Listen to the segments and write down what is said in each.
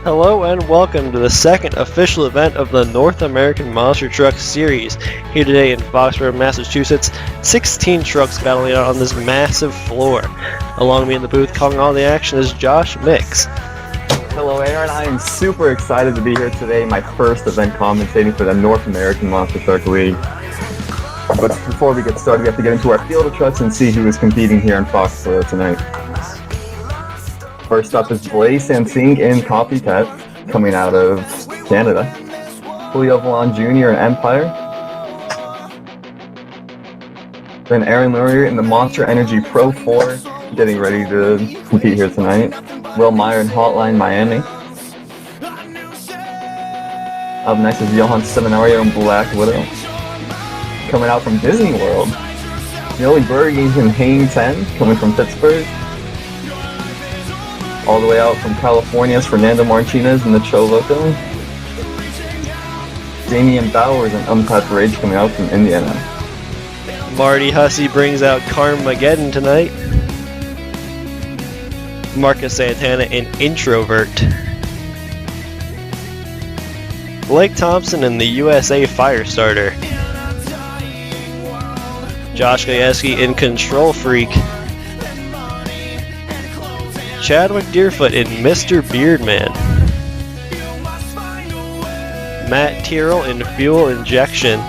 Hello and welcome to the second official event of the North American Monster Truck Series. Here today in Foxborough, Massachusetts, 16 trucks battling out on this massive floor. Along with me in the booth calling all the action is Josh Mix. Hello Aaron, I am super excited to be here today, my first event commentating for the North American Monster Truck League. But before we get started, we have to get into our field of trucks and see who is competing here in Foxborough tonight. First up is Blaze Sansing in Copycat, coming out of Canada. Julio Vallon Jr. in Empire. Then Aaron Lurie in the Monster Energy Pro 4, getting ready to compete here tonight. Will Meyer in Hotline Miami. Up next is Johann Seminario in Black Widow. Coming out from Disney World, Millie Berge in Hane 10, coming from Pittsburgh. All the way out from California is Fernando Martinez in the Choloco. Damian Bowers in Uncut Rage coming out from Indiana. Marty Hussey brings out Carmageddon tonight. Marcus Santana in Introvert. Blake Thompson in the USA Firestarter. Josh Gajewski in Control Freak. Chadwick Deerfoot in Mr. Beardman. Matt Tyrrell in Fuel Injection.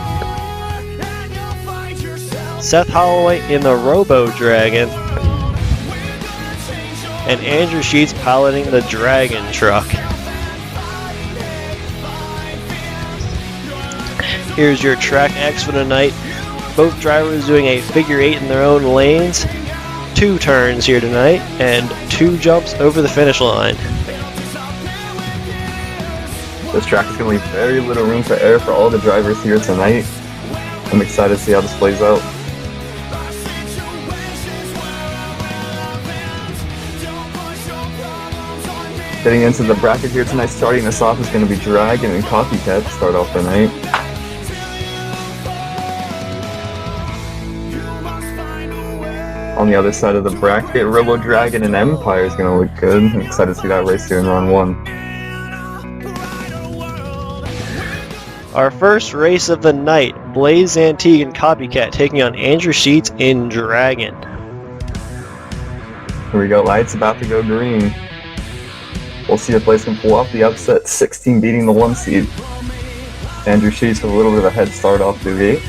Seth Holloway in the Robo Dragon. And Andrew Sheets piloting the Dragon Truck. Here's your Track X for tonight. Both drivers doing a figure 8 in their own lanes. 2 turns here tonight, and 2 jumps over the finish line. This track is going to leave very little room for error for all the drivers here tonight. I'm excited to see how this plays out. Getting into the bracket here tonight, starting us off is going to be Dragon and Copycat to start off the night. On the other side of the bracket, Robo Dragon and Empire is going to look good. I'm excited to see that race here in round 1. Our first race of the night, Blaze Antique and Copycat taking on Andrew Sheets in Dragon. Here we go, lights about to go green. We'll see if Blaze can pull off the upset, 16 beating the 1 seed. Andrew Sheets with a little bit of a head start off the gate.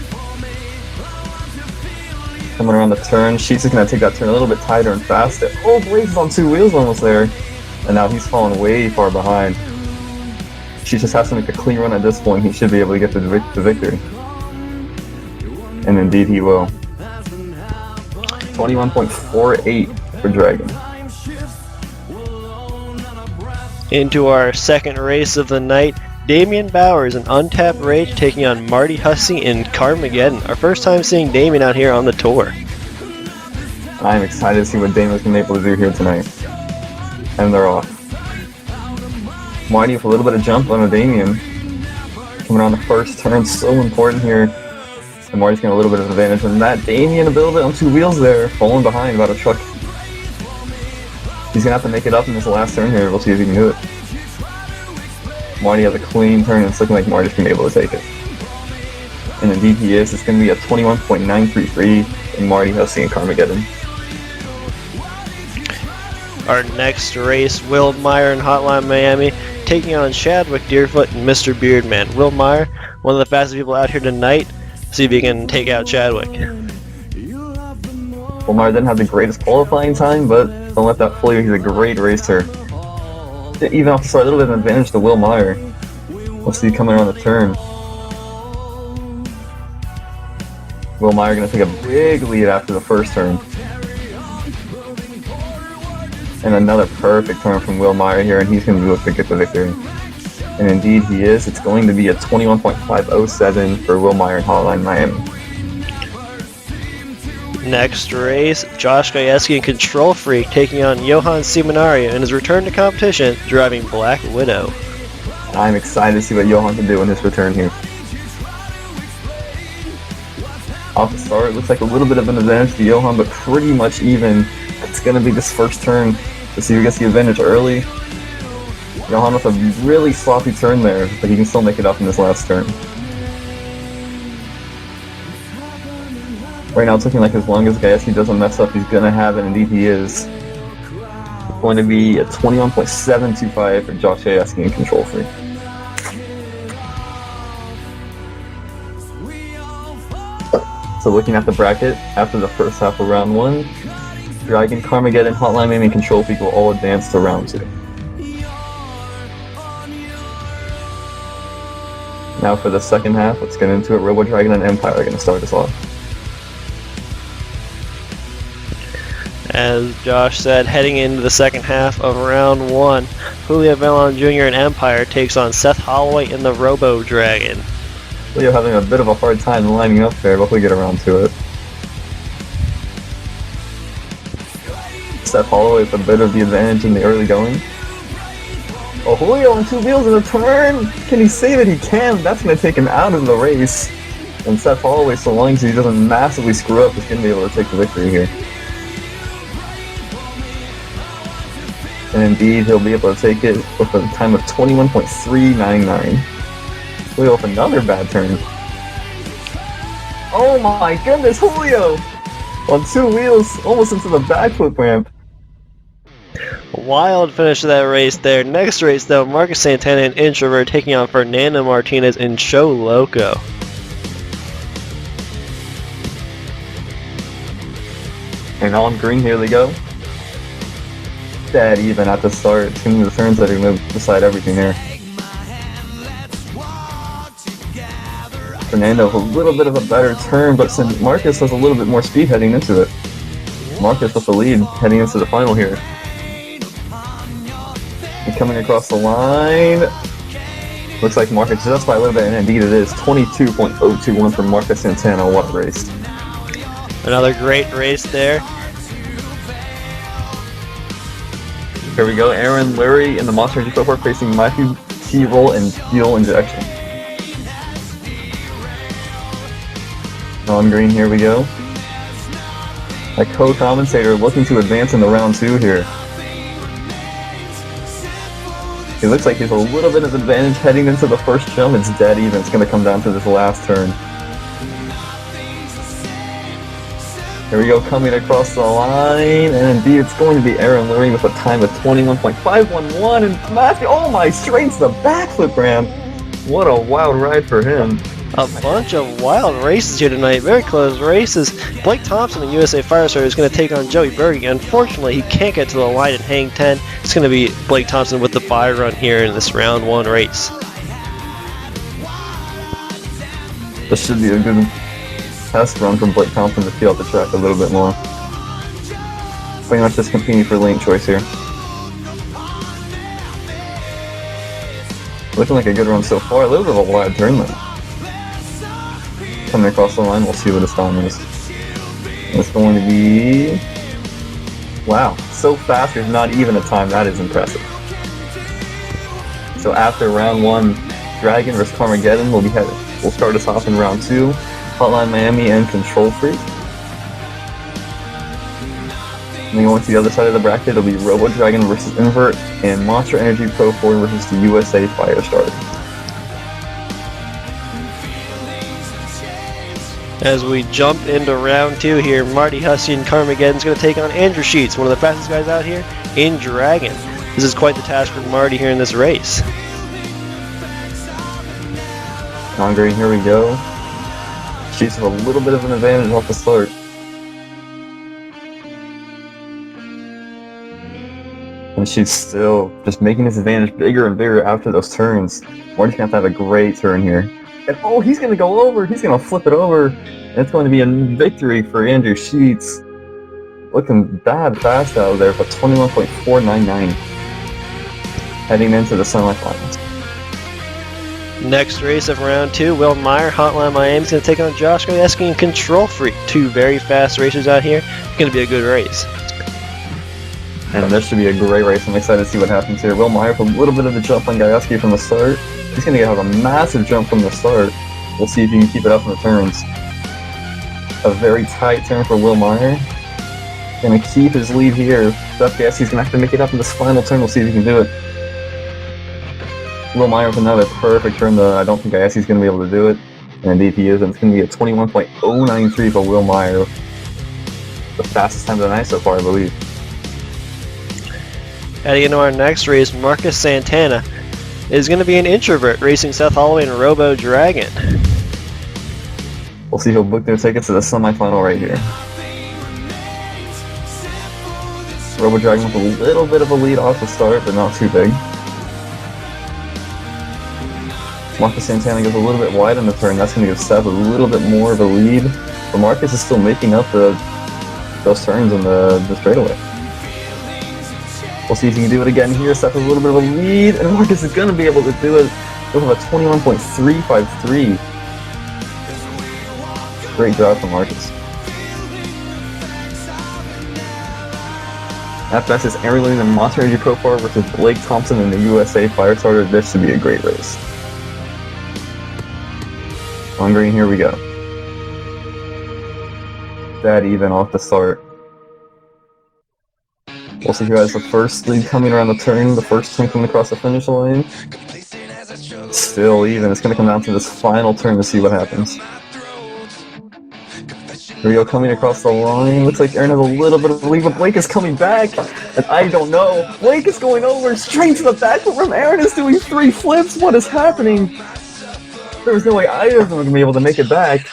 Coming around the turn, Sheets is going to take that turn a little bit tighter and faster. Oh, Blaze is on 2 wheels almost there. And now he's falling way far behind. Sheets just has to make a clean run at this point. He should be able to get the victory. And indeed he will. 21.48 for Dragon. Into our second race of the night, Damian Bowers in Untapped Rage taking on Marty Hussey in Carmageddon. Our first time seeing Damian out here on the tour. I'm excited to see what Damian's been able to do here tonight. And they're off. Marty with a little bit of jump on a Damian. Coming on the first turn, so important here. And Marty's getting a little bit of advantage from that. Damian a little bit on 2 wheels there, falling behind about a truck. He's going to have to make it up in this last turn here. We'll see if he can do it. Marty has a clean turn, and it's looking like Marty's going to be able to take it. And indeed he is. It's going to be a 21.933 in Marty Hussey and Carmageddon. Our next race, Will Meyer in Hotline Miami taking on Chadwick Deerfoot and Mr. Beardman. Will Meyer, one of the fastest people out here tonight. See if he can take out Chadwick. Will Meyer didn't have the greatest qualifying time, but don't let that fool you. He's a great racer. Even off the start, a little bit of an advantage to Will Meyer. We'll see coming around the turn. Will Meyer going to take a big lead after the first turn. And another perfect turn from Will Meyer here, and he's going to look to get the victory. And indeed he is. It's going to be a 21.507 for Will Meyer in Hotline Miami. Next race, Josh Gajewski in Control Freak taking on Johann Seminario in his return to competition, driving Black Widow. I'm excited to see what Johann can do in his return here. Off the start, it looks like a little bit of an advantage to Johann, but pretty much even. It's going to be this first turn to see who gets the advantage early. Johann with a really sloppy turn there, but he can still make it up in this last turn. Right now it's looking like as long as Gajewski doesn't mess up, he's gonna have it, and indeed he is. Going to be a 21.725 for Josh Gajewski in control free. So looking at the bracket, after the first half of round 1, Dragon, Carmageddon, Hotline Miami, and Control Freak will all advance to round 2. Now for the second half, let's get into it. Robo Dragon and Empire are going to start us off. As Josh said, heading into the second half of round 1, Julio Velon Jr. and Empire takes on Seth Holloway in the Robo Dragon. Julio having a bit of a hard time lining up there, but we'll get around to it. Seth Holloway with a bit of the advantage in the early going. Oh, Julio on 2 wheels in a turn! Can he save it? He can! That's going to take him out of the race. And Seth Holloway, so long as he doesn't massively screw up, is going to be able to take the victory here. And indeed, he'll be able to take it with a time of 21.399. Julio with another bad turn. Oh my goodness, Julio! On 2 wheels, almost into the backflip ramp. Wild finish to that race there. Next race, though, Marcus Santana and Introvert taking on Fernando Martinez in Show Loco. And on green, here they go. Dead even at the start. It's going to be the turns that are going to decide everything here. Fernando with a little bit of a better turn, but since Marcus has a little bit more speed heading into it. Marcus with the lead heading into the final here. And coming across the line. Looks like Marcus just by a little bit, and indeed it is 22.021 for Marcus Santana. What a race. Another great race there. Here we go, Aaron Lurie in the Monster Energy Pro facing Matthew Tyrrell in Fuel Injection. On green, here we go. A co-commentator looking to advance in the round 2 here. It looks like he's a little bit of advantage heading into the first jump. It's dead even. It's going to come down to this last turn. Here we go, coming across the line, and indeed it's going to be Aaron Lurie with a time of 21.511, and Matthew, oh my, straight to the backflip ramp. What a wild ride for him. A bunch of wild races here tonight, very close races. Blake Thompson, the USA Firestarter, is going to take on Joey Berge. Unfortunately, he can't get to the line and hang 10. It's going to be Blake Thompson with the bye run here in this round 1 race. This should be a good test run from Blake Thompson to feel out the track a little bit more. Pretty much just competing for lane choice here. Looking like a good run so far. A little bit of a wide turn though. Coming across the line, we'll see what his time is. It's going to be... Wow, so fast there's not even a time. That is impressive. So after round 1, Dragon vs Carmageddon will start us off in round 2. Hotline Miami and Control Freak. And then going to the other side of the bracket, it'll be Robo Dragon versus Invert and Monster Energy Pro 4 versus the USA Firestarter. As we jump into round 2 here, Marty Hussey and Carmageddon's going to take on Andrew Sheets, one of the fastest guys out here in Dragon. This is quite the task for Marty here in this race. On green, here we go. Sheets with a little bit of an advantage off the start. And she's still just making his advantage bigger and bigger after those turns. Marty's going to have a great turn here. And oh, he's going to go over. He's going to flip it over. And it's going to be a victory for Andrew Sheets. Looking bad fast out there, but 21.499. Heading into the semifinals. Next race of round 2, Will Meyer, Hotline Miami is going to take on Josh Gajewski and Control Freak. 2 very fast racers out here. It's going to be a good race. And this should be a great race. I'm excited to see what happens here. Will Meyer with a little bit of a jump on Gajewski from the start. He's going to have a massive jump from the start. We'll see if he can keep it up in the turns. A very tight turn for Will Meyer. Going to keep his lead here. Seth Gajewski's going to have to make it up in this final turn. We'll see if he can do it. Will Meyer with another perfect turn. I don't think I asked he's going to be able to do it. And indeed he is. And it's going to be a 21.093 for Will Meyer. The fastest time of the night so far, I believe. Heading into our next race, Marcus Santana is going to be an introvert racing Seth Holloway and Robo Dragon. We'll see who'll book their tickets to the semifinal right here. Robo Dragon with a little bit of a lead off the start, but not too big. Marcus Santana goes a little bit wide on the turn. That's going to give Seth a little bit more of a lead. But Marcus is still making up those turns in the straightaway. We'll see if he can do it again here. Seth has a little bit of a lead, and Marcus is going to be able to do it. He'll have a 21.353. Great job from Marcus. After that is Aaron Lee in Monster Energy Pro 4 versus Blake Thompson in the USA Firestarter. This should be a great race. On green, here we go. That even off the start. We'll see who has the first lead coming around the turn, the first turn coming across the finish line. Still even. It's going to come down to this final turn to see what happens. Here we go, coming across the line. Looks like Aaron has a little bit of a lead, but Blake is coming back. And I don't know. Blake is going over straight to the back from Aaron is doing 3 flips. What is happening? There was no way either of them were going to be able to make it back.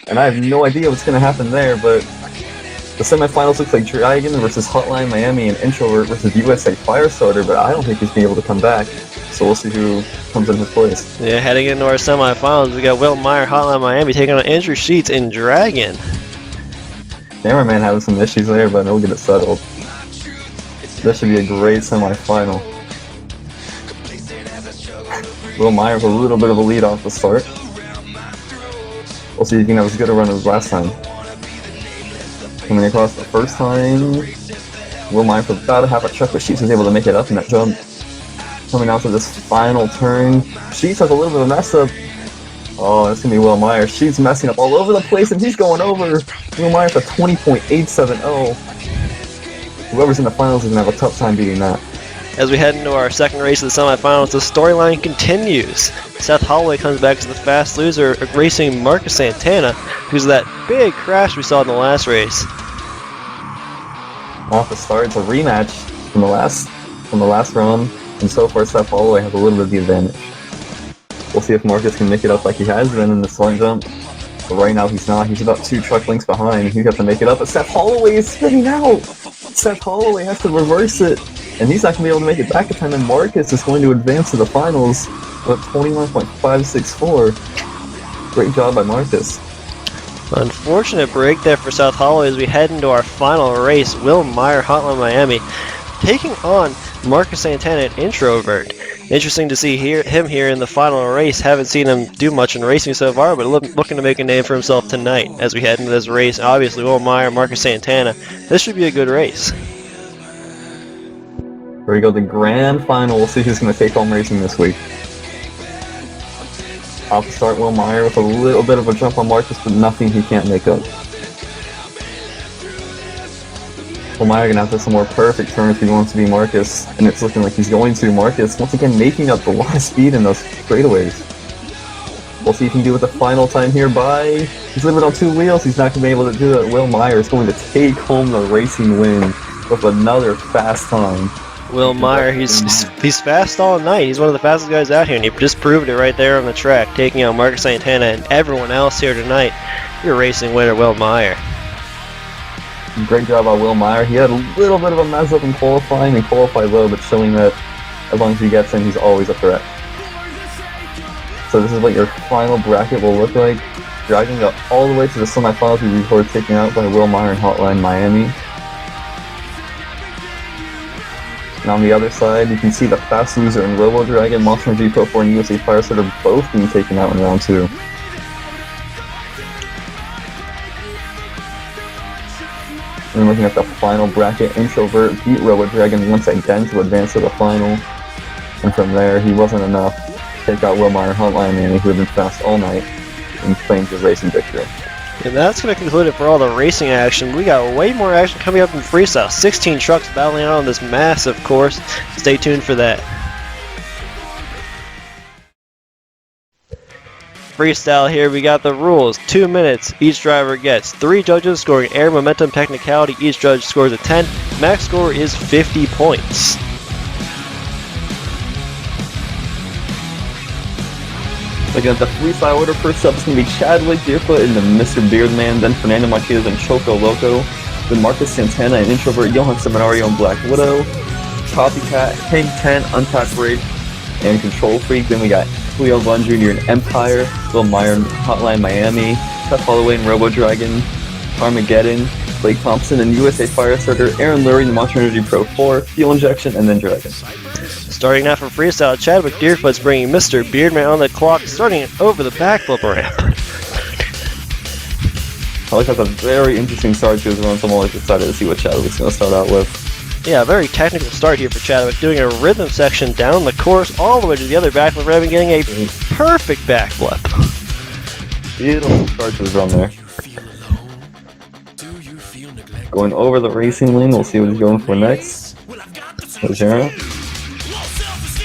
And I have no idea what's going to happen there, but the semifinals looks like Dragon versus Hotline Miami and Introvert versus USA Firestarter, but I don't think he's going to be able to come back. So we'll see who comes in his place. Yeah, heading into our semifinals, we got Will Meyer, Hotline Miami, taking on Andrew Sheets in Dragon. Cameraman having some issues there, but he'll get it settled. This should be a great semifinal. Will Meyer with a little bit of a lead off the start. We'll see if he can have as good a run as last time. Coming across the first time, Will Meyer for about a half a truck, but Sheets was able to make it up in that jump. Coming out to this final turn, Sheets has a little bit of a mess up. Oh, that's gonna be Will Meyer. Sheets messing up all over the place, and he's going over. Will Meyer for 20.870. Whoever's in the finals is gonna have a tough time beating that. As we head into our second race of the semifinals, the storyline continues. Seth Holloway comes back as the fast loser, racing Marcus Santana, who's that big crash we saw in the last race. Off the start, it's a rematch from the last run, and so far Seth Holloway has a little bit of the advantage. We'll see if Marcus can make it up like he has been in the slung jump. But right now he's not. He's about 2 truck lengths behind. He's got to make it up, but Seth Holloway is spinning out! Seth Holloway has to reverse it, and he's not going to be able to make it back in time, and Marcus is going to advance to the finals with 21.564. Great job by Marcus. Unfortunate break there for Seth Holloway as we head into our final race. Will Meyer, Hotline Miami, taking on Marcus Santana at Introvert. Interesting to see him here in the final race. Haven't seen him do much in racing so far, but looking to make a name for himself tonight as we head into this race. Obviously, Will Meyer, Marcus Santana. This should be a good race. Here we go, the grand final. We'll see who's going to take home racing this week. Off the start, Will Meyer with a little bit of a jump on Marcus, but nothing he can't make up. Will Meyer going to have to have some more perfect turns if he wants to be Marcus, and it's looking like he's going to. Marcus, once again, making up a lot of speed in those straightaways. We'll see if he can do it the final time here by... He's limited on 2 wheels. He's not going to be able to do it. Will Meyer is going to take home the racing win with another fast time. Will Meyer, he's fast all night. He's one of the fastest guys out here, and he just proved it right there on the track, taking out Marcus Santana and everyone else here tonight. Your racing winner, Will Meyer. Great job by Will Meyer. He had a little bit of a mess up in qualifying and qualified low, but showing that as long as he gets in, he's always a threat. So this is what your final bracket will look like. Dragging up all the way to the semifinals before taken out by Will Meyer and Hotline Miami. And on the other side, you can see the fast loser in Robo Dragon, Monster Energy Pro 4, and USA Firestarter both being taken out in round 2. And looking at the final bracket, Introvert beat Robo Dragon once again to advance to the final. And from there, he wasn't enough to take out Will Meyer and Hotline Miami, who had been fast all night, and claimed his racing victory. And that's going to conclude it for all the racing action. We got way more action coming up in Freestyle. 16 trucks battling out on this massive course. Stay tuned for that. Freestyle here, we got the rules. 2 minutes, each driver gets 3 judges scoring air, momentum, technicality. Each judge scores a 10. Max score is 50 points. Looking at the freestyle order, first up is going to be Chadwick, Deerfoot, and then Mr. Beardman, then Fernando Martinez and Choco Loco, then Marcus Santana and Introvert, Johann Seminario and Black Widow, Copycat, Hank 10, Untapped Rage, and Control Freak. Then we got Julio Vaughn Jr. and Empire, Will Meyer and Hotline Miami, Seth Holloway and Robo Dragon, Armageddon, Blake Thompson and USA Firestarter, Aaron Lurie and Monster Energy Pro 4, Fuel Injection, and then Dragon. Starting now from freestyle, Chadwick Deerfoot's bringing Mr. Beardman on the clock, starting over the backflip ramp. I like that's a very interesting start to his run, so I'm always excited to see what Chadwick's going to start out with. Yeah, a very technical start here for Chadwick, doing a rhythm section down the course all the way to the other backflip ramp and getting a perfect backflip. Beautiful start to his run there. Going over the racing lane, we'll see what he's going for next. Ojera.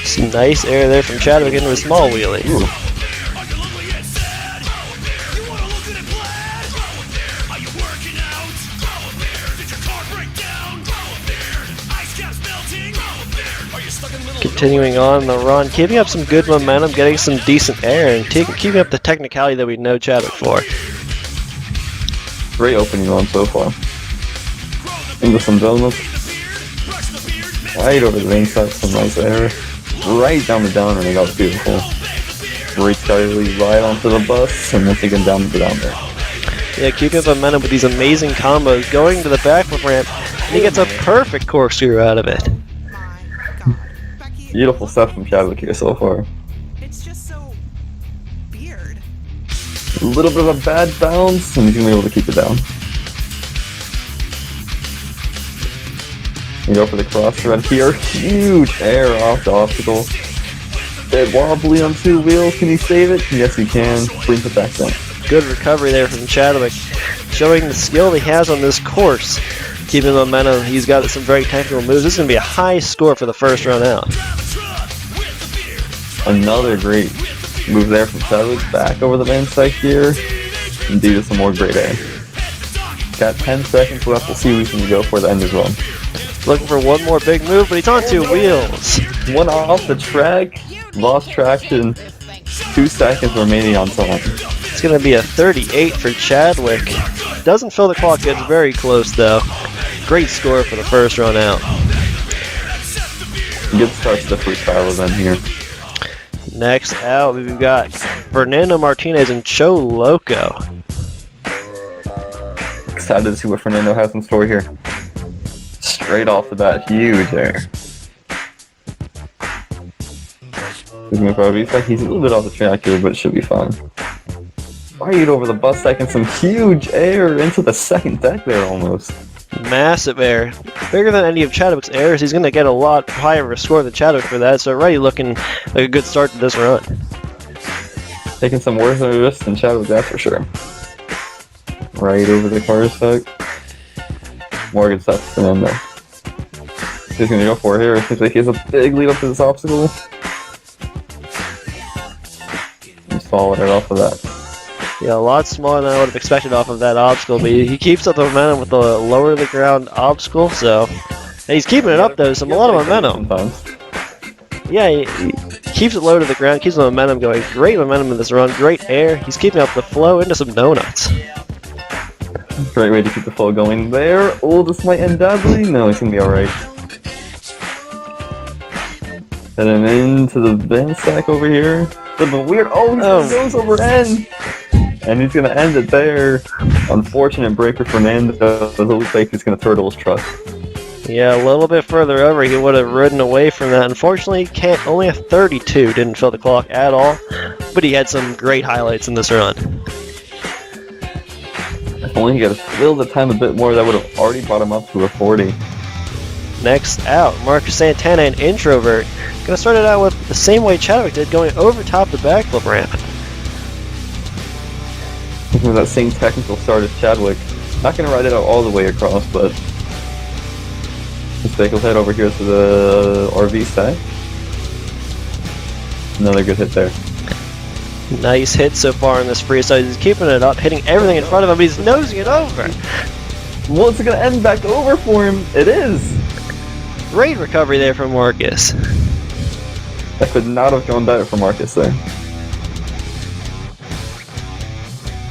Some nice air there from Chadwick into a small wheelie. Ooh. Continuing on the run, keeping up some good momentum, getting some decent air, and keeping up the technicality that we know Chadwick for. Great opening run so far. Into some donuts. Right over the inside, some nice air. Right down the down, and that was beautiful. Great Charlie right onto the bus, and then taking down the down there. Yeah, keeping up momentum with these amazing combos, going to the backflip ramp, and he gets a perfect corkscrew out of it. Beautiful stuff from Chadwick here so far. It's just so weird. A little bit of a bad bounce, and he's going to be able to keep it down. You go for the cross thread here. Huge air off the obstacle. Bit wobbly on 2 wheels. Can he save it? Yes, he can. Brings it back down. Good recovery there from Chadwick, showing the skill he has on this course. Keeping the momentum, he's got some very technical moves. This is going to be a high score for the first run out. Another great move there from Chadwick. Back over the bandside here. And due to some more great air. Got 10 seconds left. We'll see who's going to go for the end as well. Looking for one more big move, but he's on 2 wheels. One off the track. Lost traction. 2 seconds remaining on time. It's going to be a 38 for Chadwick. Doesn't fill the clock, gets very close though. Great score for the first run out. Good start to the freestyle event here. Next out, we've got Fernando Martinez and Cho Loco. Excited to see what Fernando has in store here. Straight off the bat, huge air. He's a little bit off the track here, but it should be fine. Right over the bus deck and some huge air into the second deck there almost. Massive air. Bigger than any of Chadwick's airs. He's going to get a lot higher of a score than Chadwick for that, so already looking like a good start to this run. Taking some worse risks than Chadwick, that's for sure. Right over the car deck. Morgan Seth's in there. He's going to go for it here. It seems like he has a big lead up to this obstacle. Just following it off of that. Yeah, a lot smaller than I would have expected off of that obstacle, but he keeps up the momentum with the lower the ground obstacle, so he's keeping it up though, a lot of momentum. Sometimes. Yeah, he keeps it low to the ground, keeps the momentum going. Great momentum in this run, great air. He's keeping up the flow into some donuts. Great way to keep the flow going there. Oh, this might end badly. No, it's going to be alright. Heading into the band stack over here. The weird. Oh, he goes over end. And he's going to end it there. Unfortunate break for Fernando. It looks like he's going to turtle his truck. Yeah, a little bit further over, he would have ridden away from that. Unfortunately, only a 32 didn't fill the clock at all. But he had some great highlights in this run. If only he could have filled the time a bit more, that would have already brought him up to a 40. Next out, Marcus Santana and Introvert. Gonna start it out with the same way Chadwick did, going over top the backflip ramp. With that same technical start as Chadwick. Not gonna ride it out all the way across, but let's take a head over here to the RV stack. Another good hit there. Nice hit so far in this freestyle. He's keeping it up, hitting everything in front of him, but he's nosing it over. What's it gonna end back over for him? It is. Great recovery there from Marcus. That could not have gone better for Marcus there.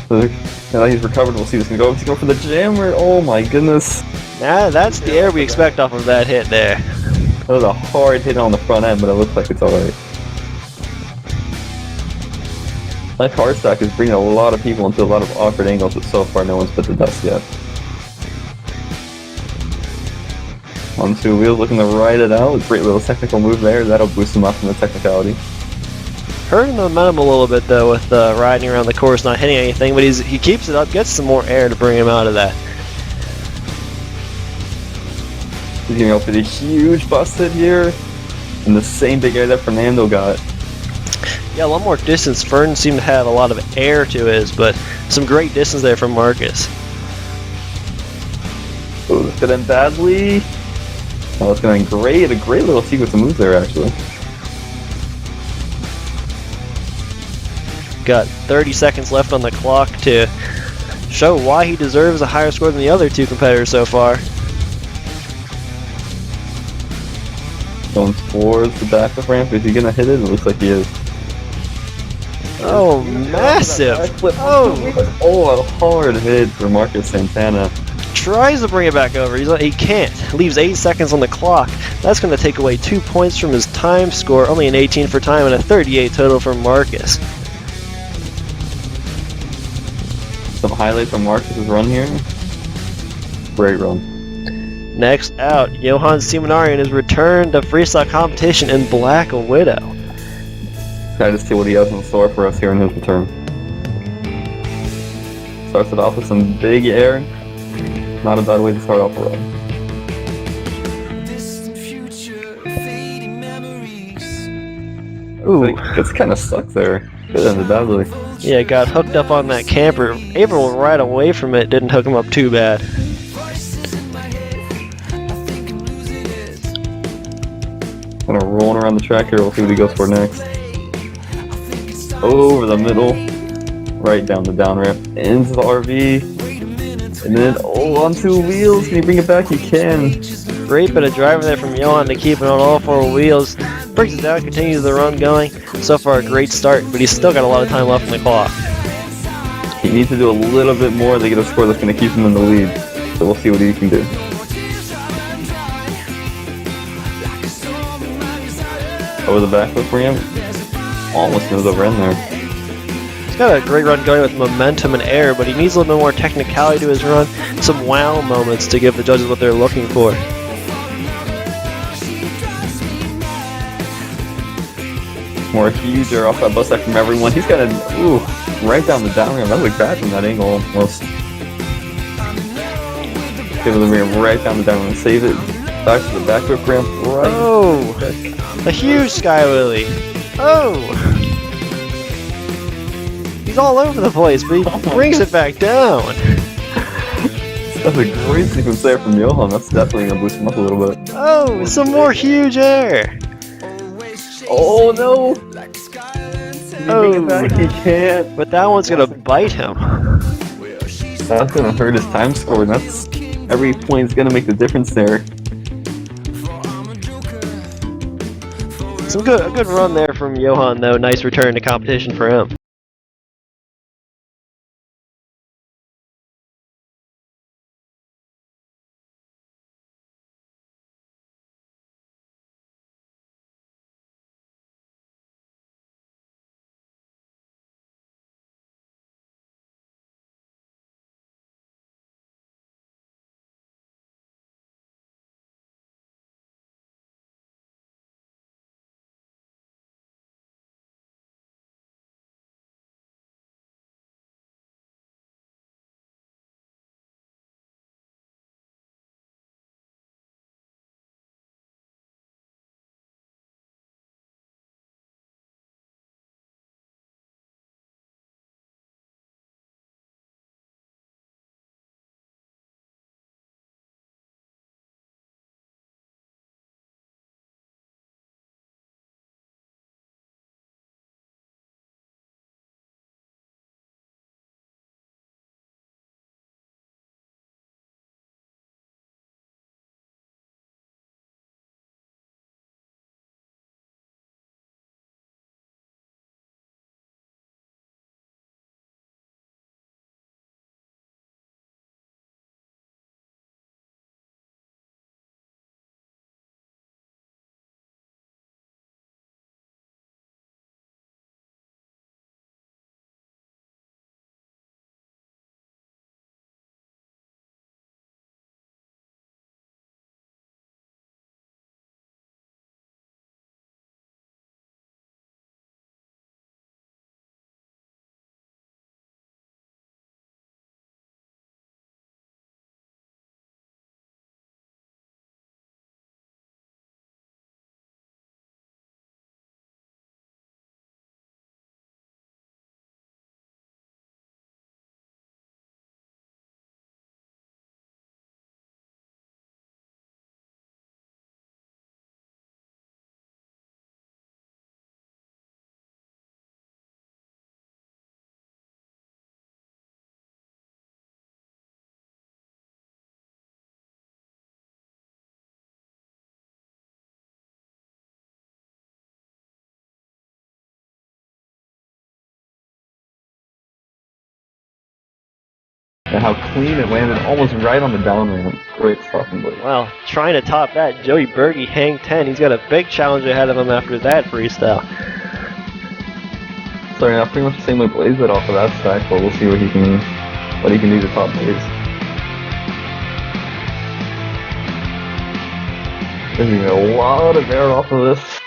So now he's recovered. We'll see what's gonna go. He's going for the jammer. Oh my goodness. Nah, that's the air we expect off of that hit there. That was a hard hit on the front end, but it looks like it's alright. That car stack is bringing a lot of people into a lot of awkward angles, but so far no one's put the dust yet. On two wheels, looking to ride it out. Great little technical move there. That'll boost him up from the technicality. Hurting the momentum a little bit though with riding around the course, not hitting anything, but he keeps it up, gets some more air to bring him out of that. He's getting up for the huge bust hit here, and the same big air that Fernando got. Yeah, a lot more distance. Fern seemed to have a lot of air to his, but some great distance there from Marcus. Oh, this could end badly. Oh, it's going great. A great little sequence of moves there, actually. Got 30 seconds left on the clock to show why he deserves a higher score than the other two competitors so far. Going towards the back of ramp. Is he going to hit it? It looks like he is. Oh, massive! Oh, a hard hit for Marcus Santana. Tries to bring it back over. He can't. Leaves 8 seconds on the clock. That's going to take away 2 points from his time score. Only an 18 for time and a 38 total for Marcus. Some highlights from Marcus's run here. Great run. Next out, Johann Simonari has returned to freestyle competition in Black Widow. Excited to see what he has in store for us here in his return. Starts it off with some big air. Not a bad way to start off a run. Ooh. It's kind of stuck there. Could have ended badly. Yeah, got hooked up on that camper. Able to ride away from it, didn't hook him up too bad. Kind of rolling around the track here. We'll see what he goes for next. Over the middle, right down the down ramp, into the RV, and then on two wheels. Can he bring it back? He can. Great bit of driving there from Johann to keep it on all four wheels. Brings it down, continues the run going. So far a great start, but he's still got a lot of time left on the clock. He needs to do a little bit more to get a score that's going to keep him in the lead. So we'll see what he can do. Over the backflip ramp. Almost goes over in there. He's got a great run going with momentum and air, but he needs a little bit more technicality to his run. Some wow moments to give the judges what they're looking for. More huge air off that bus stack from everyone. He's got a right down the down ramp. That was bad from that angle almost. Give it the ramp right down the down ramp. Save it. Back to the backflip ramp. Right. Oh! A huge sky wheelie. Oh! He's all over the place, but he brings it back down. That's a great sequence there from Johann. That's definitely going to boost him up a little bit. Oh, some more huge air. Oh no! Oh, He can't. but that one's going to bite him. That's going to hurt his time score. And that's every point's going to make the difference there. A good run there from Johann, though. Nice return to competition for him. And how clean it landed, almost right on the down ramp. Great stuff from Blake. Well, trying to top that, Joey Berge hang 10. He's got a big challenge ahead of him after that freestyle. Starting out pretty much the same way Blaze did off of that stack, but we'll see what he can do to top Blaze. There's even a lot of air off of this.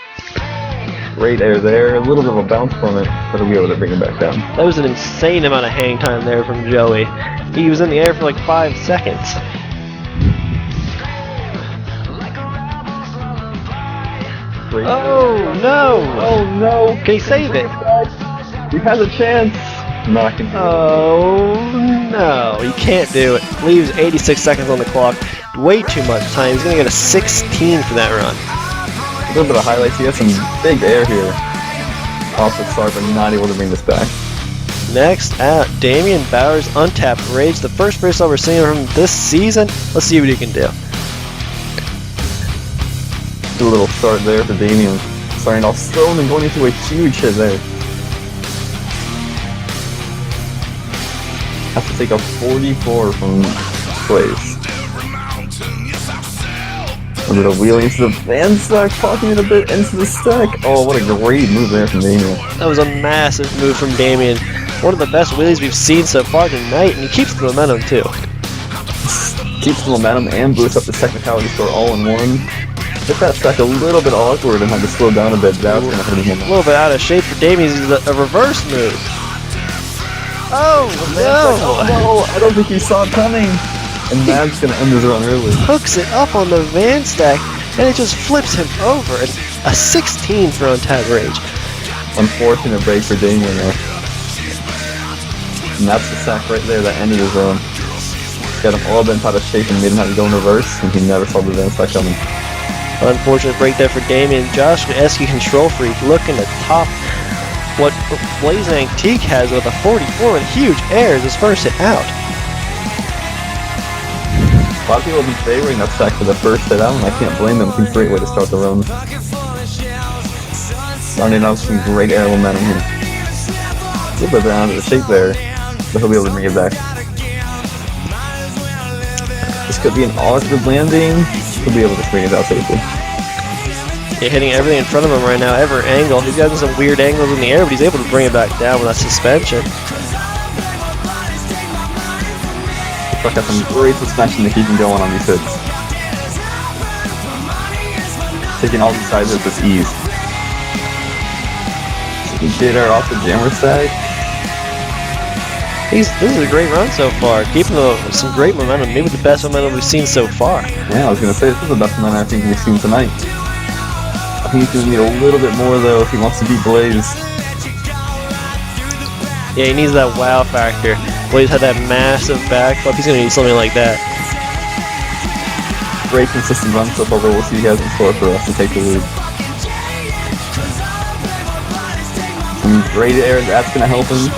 Great air there, a little bit of a bounce from it, but he'll be able to bring it back down. That was an insane amount of hang time there from Joey. He was in the air for like 5 seconds. Great. Oh no! Oh no! Can he save it? He has a chance! No, I can do it. Oh no, he can't do it. Leaves 86 seconds on the clock. Way too much time. He's gonna get a 16 for that run. A little bit of highlights. He has some big air here. Off the start, but not able to bring this back. Next out, Damian Bowers, Untapped Rage. The first freestyle we're seeing from this season. Let's see what he can do. A little start there for Damian. Starting off slow and then going into a huge hit there. Has to take a 44 from Blaze. A little wheelie into the van stack, popping it a bit into the stack. Oh, what a great move there from Damian. That was a massive move from Damian. One of the best wheelies we've seen so far tonight, and he keeps the momentum too. Keeps the momentum and boosts up the technicality score all in one. Hit that stack a little bit awkward and had to slow down a bit. That's going to hurt him. A little bit out of shape for Damian. He's a reverse move. Oh no! No, I don't think he saw it coming. And Matt's going to end his run early. Hooks it up on the van stack, and it just flips him over. And a 16 for Untapped Rage. Unfortunate break for Damian there. And that's the sack right there that ended his run. Got him all bent out of shape and made him have to go in reverse, and he never saw the van stack coming. Unfortunate break there for Damian. Josh Esky Control Freak looking to top what Blaze Antique has with a 44 with huge air as his first hit out. A lot of people have been favoring that stack for the first hit out, and I can't blame them. It's a great way to start the run. Starting out some great air momentum here. A little bit out of the shape there, but he'll be able to bring it back. This could be an awkward landing. He'll be able to bring it out safely. Yeah, hitting everything in front of him right now, every angle. He's got some weird angles in the air, but he's able to bring it back down with that suspension. Truck has some great suspension to keep him going on these hits. Taking all these side hits with ease. Did her off the jammer stack. This is a great run so far. Keeping some great momentum, maybe the best momentum we've seen so far. Yeah, I was going to say, this is the best momentum I think we've seen tonight. I think he's going to need a little bit more though if he wants to beat Blaze. Yeah, he needs that wow factor. Blaze had that massive backflip. He's going to need something like that. Great consistent run so far, but we'll see you guys in store for us to take the lead. Some great air, that's going to help him.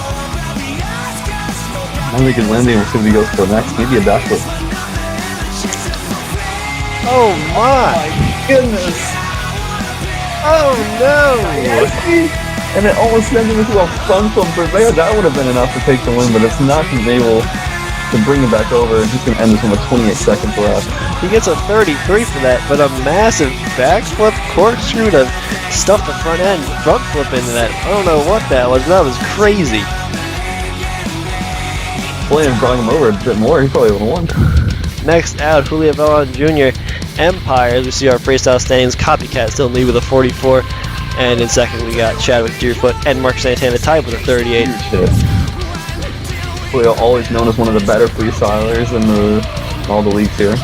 Another good landing, we'll see what he goes for next. Maybe a backflip. Oh my Goodness! Oh no! And it almost sent him into a front flip there. That would have been enough to take the win, but it's not going to be able to bring it back over. It's just going to end this one with 28 seconds left. He gets a 33 for that, but a massive backflip corkscrew to stuff the front end, front flip into that. I don't know what that was. That was crazy. William brought him over a bit more. He probably would have won. Next out, Julio Velon Jr. Empire. As we see our freestyle standings, Copycat still in lead with a 44. And in second, we got Chadwick Deerfoot and Mark Santana tied with a 38. Julio always known as one of the better freestylers in all the leagues here.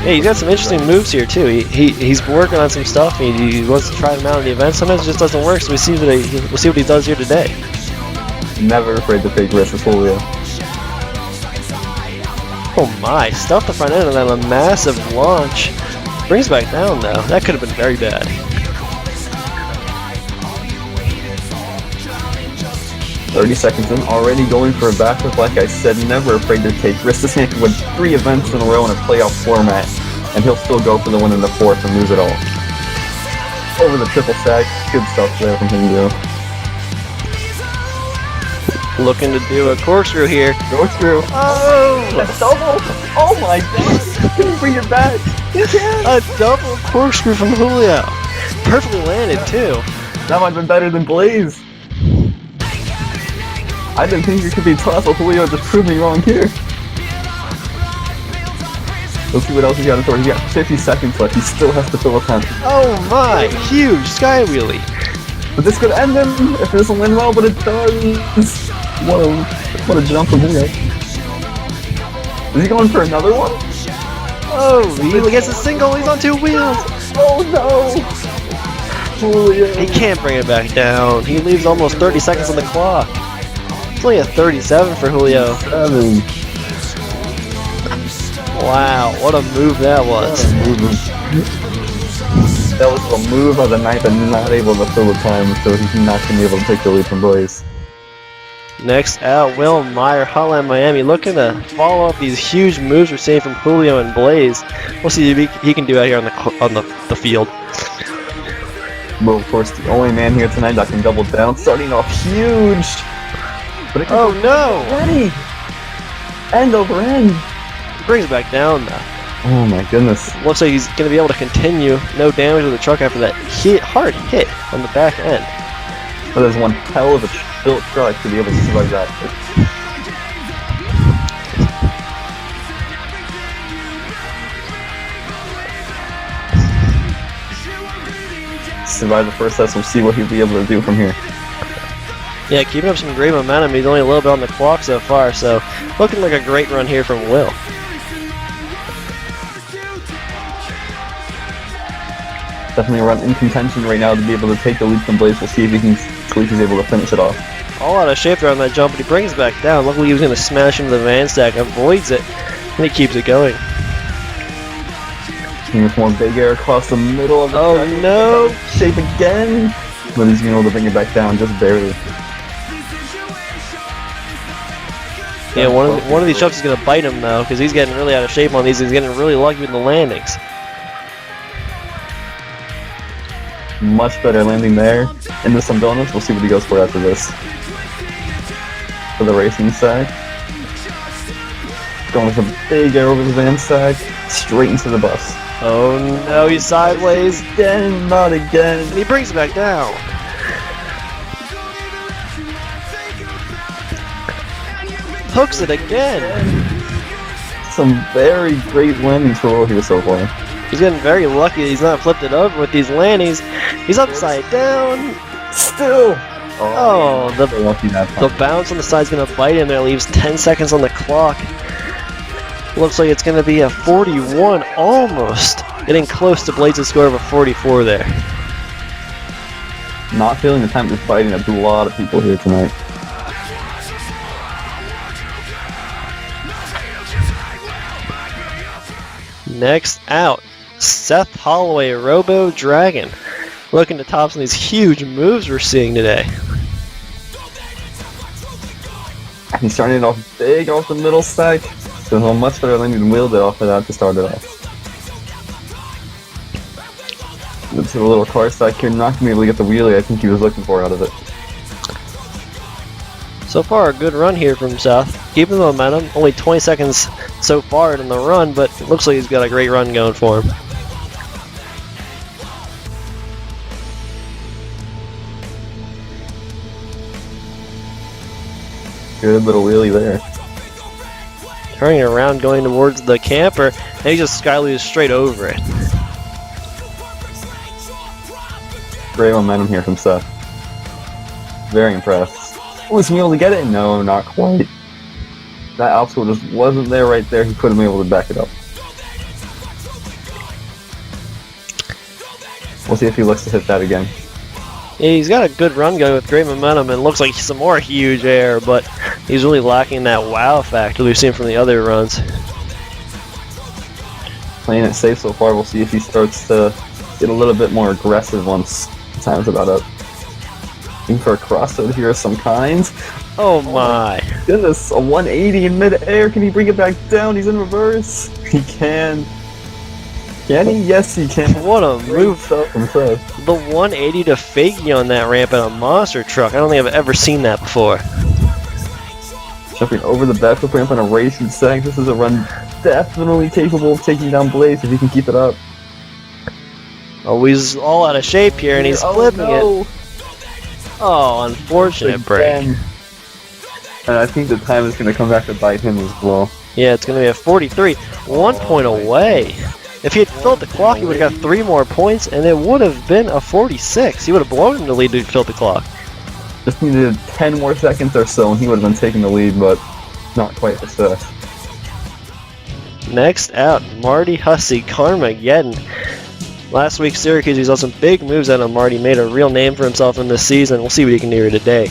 Yeah, he's got some interesting moves here too. He's working on some stuff. He wants to try them out in the event. Sometimes it just doesn't work. So we'll see what he does here today. Never afraid to take risks with Julio. Oh my! Stuff the front end and then a massive launch. Brings back down though. That could have been very bad. "30 seconds in, already going for a backflip. Like I said, never afraid to take risks. This man can win 3 events in a row in a playoff format, and he'll still go for the win in the 4th and lose it all. Over the triple stack, good stuff there from him, though. Looking to do a corkscrew here. Corkscrew. Oh! That's double. Oh my god. Can you bring it back? You can. A double corkscrew from Julio. Perfectly landed too. That might have been better than Blaze. I didn't think it could be tough, but Julio just proved me wrong here. Let's see what else he got in store. He got 50 seconds left. He still has to fill a time. Oh my! Huge sky wheelie. But this could end him if it doesn't win well, but it does. What a jump from Julio. Is he going for another one? Oh, he gets a single. He's on 2 wheels. Oh no! Julio. He can't bring it back down. He leaves almost 30 seconds on the clock. It's only a 37 for Julio. 7. Wow, what a move that was. That was a move of the night, but not able to fill the time, so he's not going to be able to take the lead from Blaze. Next out, Will Meyer, Holland, Miami, looking to follow up these huge moves we're seeing from Julio and Blaze. We'll see if he can do out here on the field. Well, of course, the only man here tonight that can double down, starting off huge. But Oh no! Ready. End over end. Brings it back down though. Oh my goodness. Looks like he's going to be able to continue. No damage to the truck after that hard hit on the back end. That is one hell of a built truck to be able to survive that. Survive the first test, we'll see what he'll be able to do from here. Yeah, keeping up some great momentum. He's only a little bit on the clock so far, so looking like a great run here from Will. Definitely a run in contention right now to be able to take the lead from Blaze. We'll see if he's able to finish it off. All out of shape there on that jump, but he brings it back down. Luckily he was going to smash into the van stack, avoids it, and he keeps it going. With more big air across the middle of the Oh track. no! Shape again! But he's being able to bring it back down just barely. Yeah, one of these trucks is going to bite him though, because he's getting really out of shape on these. He's getting really lucky with the landings. Much better landing there. Into some donuts. We'll see what he goes for after this. For the racing side. Going with a big air over the van stack. Straight into the bus. Oh no, he's sideways. Again, not again. And he brings it back down. Hooks it again. Some very great landings for Will here so far. He's getting very lucky he's not flipped it over with these landings. He's upside down. Still! Oh, the lucky that time. The bounce on the side's going to bite him there. Leaves 10 seconds on the clock. Looks like it's going to be a 41 almost. Getting close to Blaze's score of a 44 there. Not feeling the time is biting up a lot of people here tonight. Next out, Seth Holloway, Robo Dragon. Looking to top some of these huge moves we're seeing today. He's starting it off big off the middle stack. So a much better landing than Will did off of that to start it off. Let's do a little car stack here, not going to be able to get the wheelie I think he was looking for out of it. So far, a good run here from Seth. Keeping the momentum. Only 20 seconds so far in the run, but it looks like he's got a great run going for him. Good little wheelie there. Turning around, going towards the camper, and he just skyleaves straight over it. Great momentum here from Seth. Very impressed. Was he able to get it? No, not quite. That obstacle just wasn't there right there. He couldn't be able to back it up. We'll see if he looks to hit that again. Yeah, he's got a good run going with great momentum, and looks like some more huge air, but he's really lacking that wow factor we've seen from the other runs. Playing it safe so far. We'll see if he starts to get a little bit more aggressive once time's about up. Looking for a crossover here of some kind. Oh my. Goodness, a 180 in mid-air. Can he bring it back down? He's in reverse. He can. Can he? Yes, he can. What a move. Stuff from Seth. The 180 to fakie on that ramp in a monster truck. I don't think I've ever seen that before. Jumping over the backflip ramp on a racing sag. This is a run definitely capable of taking down Blaze if he can keep it up. Oh, he's all out of shape here, and he's flipping it. Oh, unfortunate break. And I think the time is going to come back to bite him as well. Yeah, it's going to be a 43. 1 point away. If he had filled the clock, he would have got 3 more points, and it would have been a 46. He would have blown him the lead to fill the clock. Just needed 10 more seconds or so, and he would have been taking the lead, but not quite for Seth. Next out, Marty Hussey, Carmageddon. Last week, Syracuse, he saw some big moves out of Marty, made a real name for himself in this season. We'll see what he can do here today.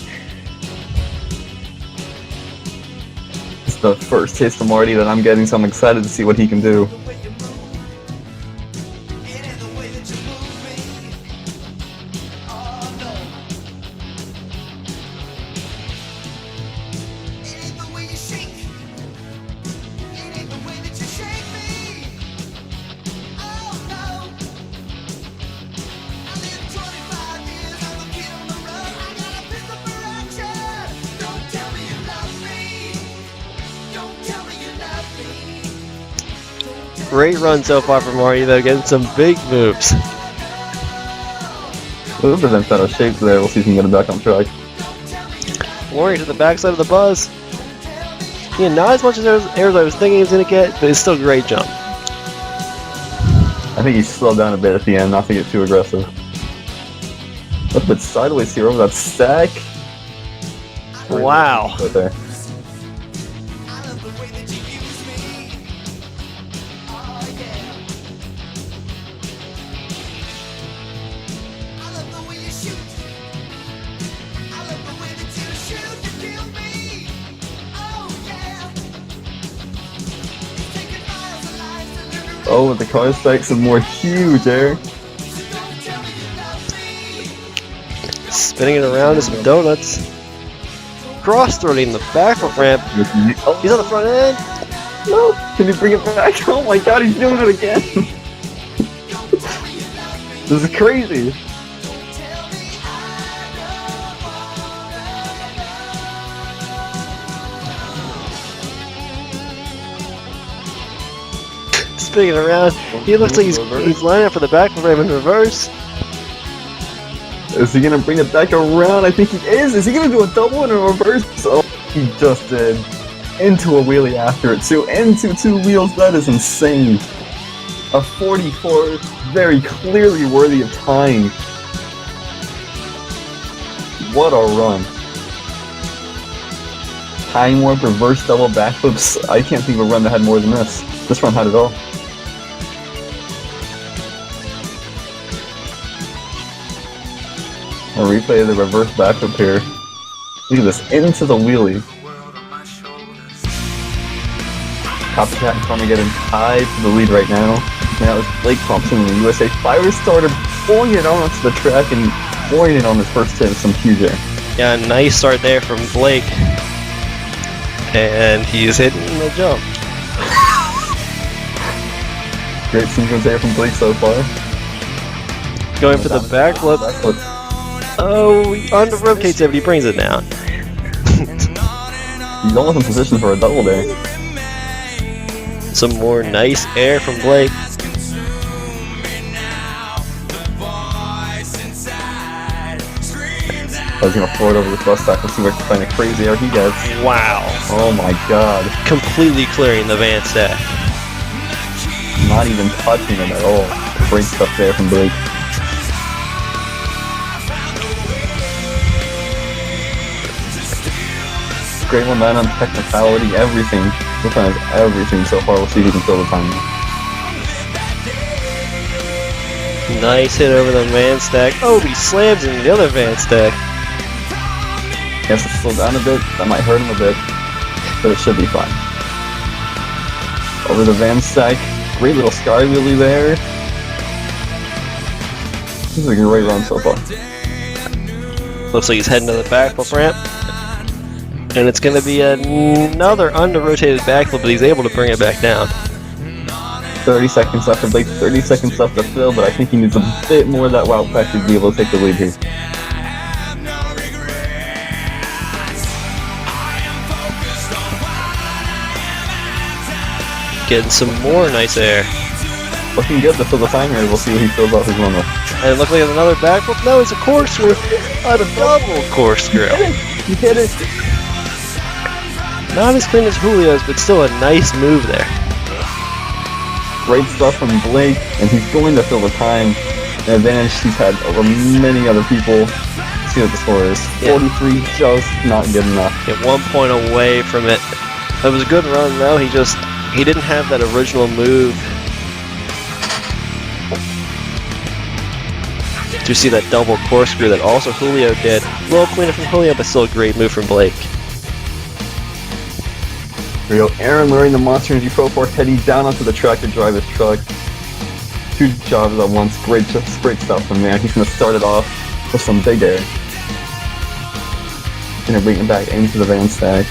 It's the first taste of Marty that I'm getting, so I'm excited to see what he can do. Great run so far from Marty, though, getting some big moves. A little bit out of shape there. We'll see if he can get it back on track. Flooring to the backside of the buzz. Yeah, not as much as air as I was thinking he was going to get, but it's still a great jump. I think he slowed down a bit at the end, not to get too aggressive. A little bit sideways here over that stack. Wow. Right there. Oh, with the car spikes some more huge air. Spinning it around to some donuts. Cross-throating the backflip ramp. He's on the front end. No! Can you bring it back? Oh my god, he's doing it again! This is crazy! Spinning it around. He looks like he's lining up for the backflip ramp in reverse. Is he gonna bring it back around? I think he is! Is he gonna do a double in a reverse? Oh, he just did. Into a wheelie after it too. Into 2 wheels. That is insane. A 44, very clearly worthy of tying. What a run. Tying warp, reverse double backflips. I can't think of a run that had more than this. This run had it all. A replay of the reverse backflip here. Look at this, into the wheelie. Copycat and Carmageddon tied for the lead right now. Now it's Blake Thompson in the USA Fire Starter pulling it onto the track and pouring it on his first hit with some huge air. Yeah, nice start there from Blake. And he's hitting the jump. Great sequence there from Blake so far. Going for the backflip. Oh, he under-rotates it, but he brings it down. He's almost in position for a double there. Some more nice air from Blake. I was gonna throw it over this bus stack. Let's see what kind of crazy air he gets. Wow. Oh my god. Completely clearing the van stack. Not even touching it at all. Great stuff there from Blake. Great momentum, technicality, everything. This one has everything so far. We'll see if he can fill the time. Nice hit over the van stack. Oh, he slams into the other van stack. Has to slow down a bit. That might hurt him a bit, but it should be fine. Over the van stack. Great little sky wheelie there. This is a great run so far. Looks like he's heading to the backflip ramp. And it's going to be another under-rotated backflip, but he's able to bring it back down. 30 seconds left for Blake, 30 seconds left to fill, but I think he needs a bit more of that wow factor to be able to take the lead here. getting some more nice air. Looking good to fill the time here. We'll see what he fills out his run with. And it looks like another backflip. No, it's a corkscrew. A double corkscrew. He hit it. Not as clean as Julio's, but still a nice move there. Great stuff from Blake, and he's going to fill the time. An advantage he's had over many other people. Let's see what the score is. 43, just not good enough. Get 1 point away from it. It was a good run though. He didn't have that original move. To see that double corkscrew that also Julio did. A little cleaner from Julio, but still a great move from Blake. Here we go. Aaron wearing the Monster Energy Pro 4 heading down onto the track to drive his truck. 2 jobs at once. Great stuff from there. He's going to start it off with some big air. Going to bring it back into the van stack.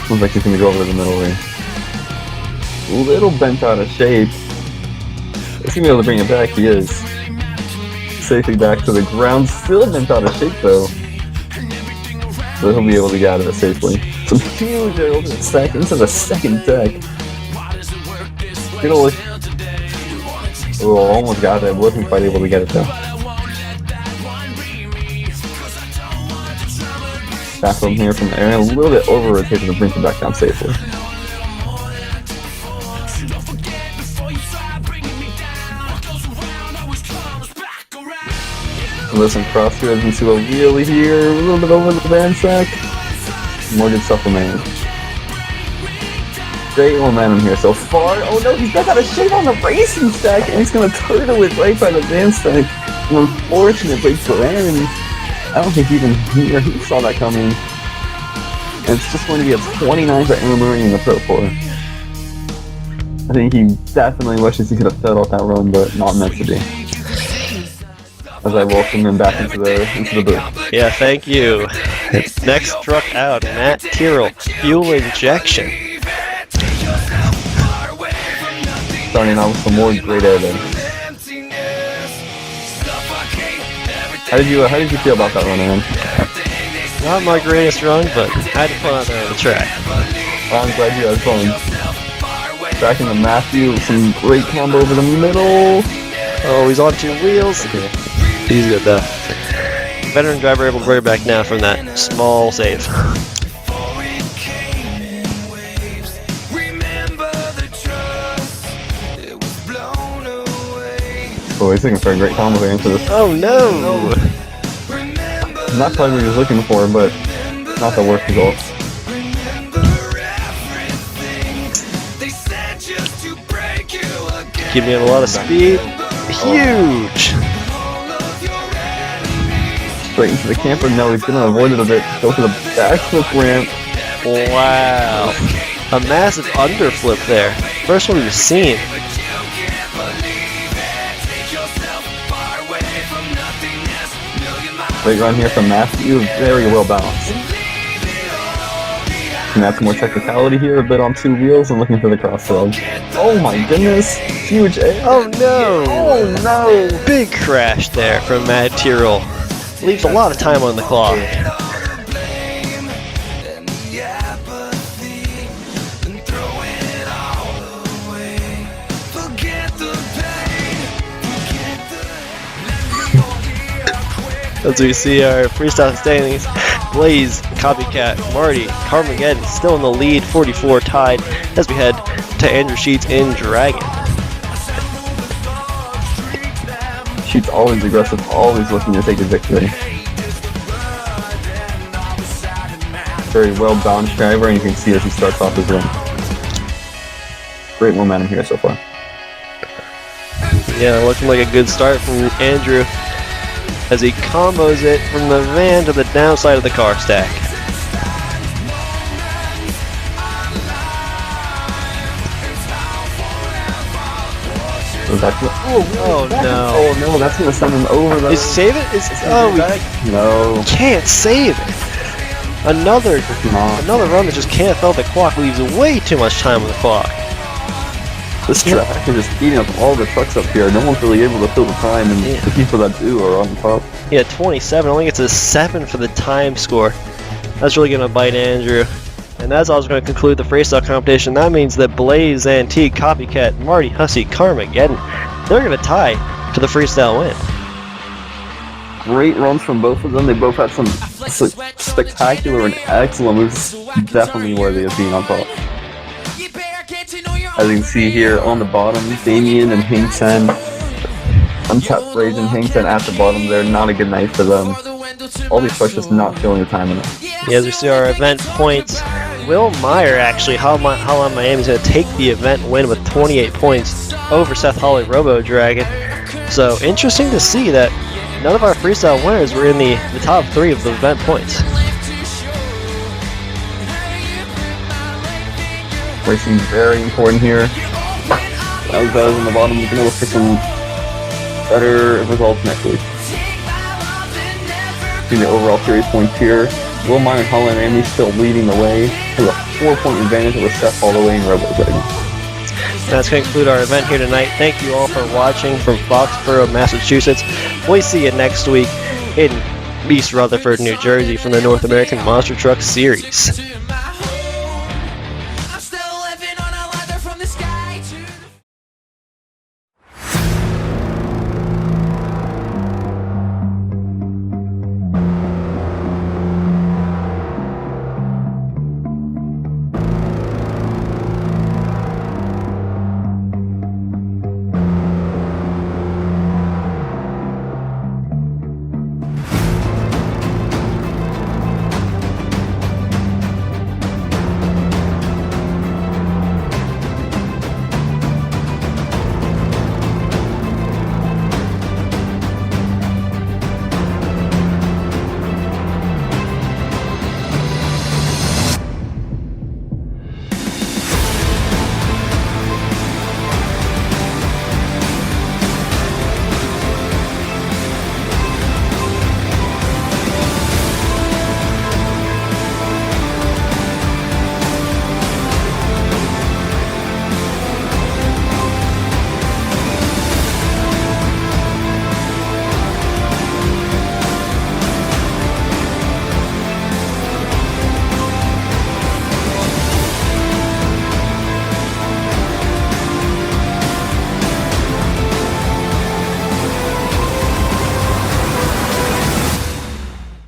Looks like he's going to go over the middle there. A little bent out of shape. Is he going to be able to bring it back? He is. Safely back to the ground. Still bent out of shape though. But he'll be able to get out of it safely. Some huge air over the stack into the second deck. Good old. Oh, almost got it. Wasn't quite able to get it though. Back from here from Aaron. A little bit over rotated to bring it back down safely. Listen, cross here as we see a wheelie here, a little bit over the van sack. More good stuff from Meyer. Great momentum here so far. Oh no, he's got a shape on the racing stack and he's gonna turtle it right by the van stack. An unfortunate break for Aaron. I don't think even he saw that coming. And it's just going to be a 29 for Aaron Murray in the Pro 4. I think he definitely wishes he could have fed off that run, but not meant to be. As I welcome him back into the booth. Yeah, thank you. Next truck out, Matthew Tyrrell, fuel injection. Starting out with some more great air there. How did you feel about that run, Aaron? Not my greatest run, but I had fun out there on the track. Well, I'm glad you had fun. Back into Matthew, some great combo over the middle. Oh, he's on 2 wheels. Okay. He's good though. Veteran driver able to bring it back now from that small save. Oh, he's looking for a great combo here into this. Oh no! Not quite what he was looking for, but not the worst results. Keeping it a lot of speed. Huge! Straight into the camper. No, he's gonna avoid it a bit. Go for the backflip ramp. Wow. A massive underflip there. First one we've seen. Great run here from Matthew. Very well balanced. Can add some more technicality here. A bit on 2 wheels and looking for the crossroad. Oh my goodness. Huge air. Oh no! Oh no! Big crash there from Matthew Tyrrell. Leaves a lot of time on the clock. As we see our freestyle standings, Blaze, Copycat, Marty, Carmageddon still in the lead, 44 tied, as we head to Andrew Sheets in Dragon. Sheets always aggressive, always looking to take a victory. Very well balanced driver, and you can see as he starts off his run. Great momentum here so far. Yeah, looking like a good start from Andrew as he combos it from the van to the downside of the car stack. Oh no. Oh no, that's gonna send him over though. Is save it? No. Can't save it. Another run that just can't fill the clock, leaves way too much time on the clock. This track is just eating up all the trucks up here. No one's really able to fill the time, and the people that do are on top. Yeah, 27, only gets a 7 for the time score. That's really gonna bite Andrew. And that's also going to conclude the freestyle competition. That means that Blaze Antique, Copycat, Marty Hussey, Carmageddon, they're going to tie for the freestyle win. Great runs from both of them. They both had some spectacular and excellent moves. Definitely worthy of being on top. As you can see here on the bottom, Damien and Hingchen. Untapped Rage and Hingchen at the bottom there. Not a good night for them. All these trucks just not feeling the time enough. Yeah, as we see our event points, Will Meyer actually, Hotline Miami is going to take the event win with 28 points over Seth Holloway Robo Dragon. So interesting to see that none of our freestyle winners were in the top 3 of the event points. Racing very important here. Those guys on the bottom, we can look for some better results next week. See the overall series points here. Will Meyer and Hotline Miami still leading the way with a 4-point advantage over Seth Holloway and Robo Dragon. That's going to conclude our event here tonight. Thank you all for watching from Foxborough, Massachusetts. We see you next week in East Rutherford, New Jersey from the North American Monster Truck Series.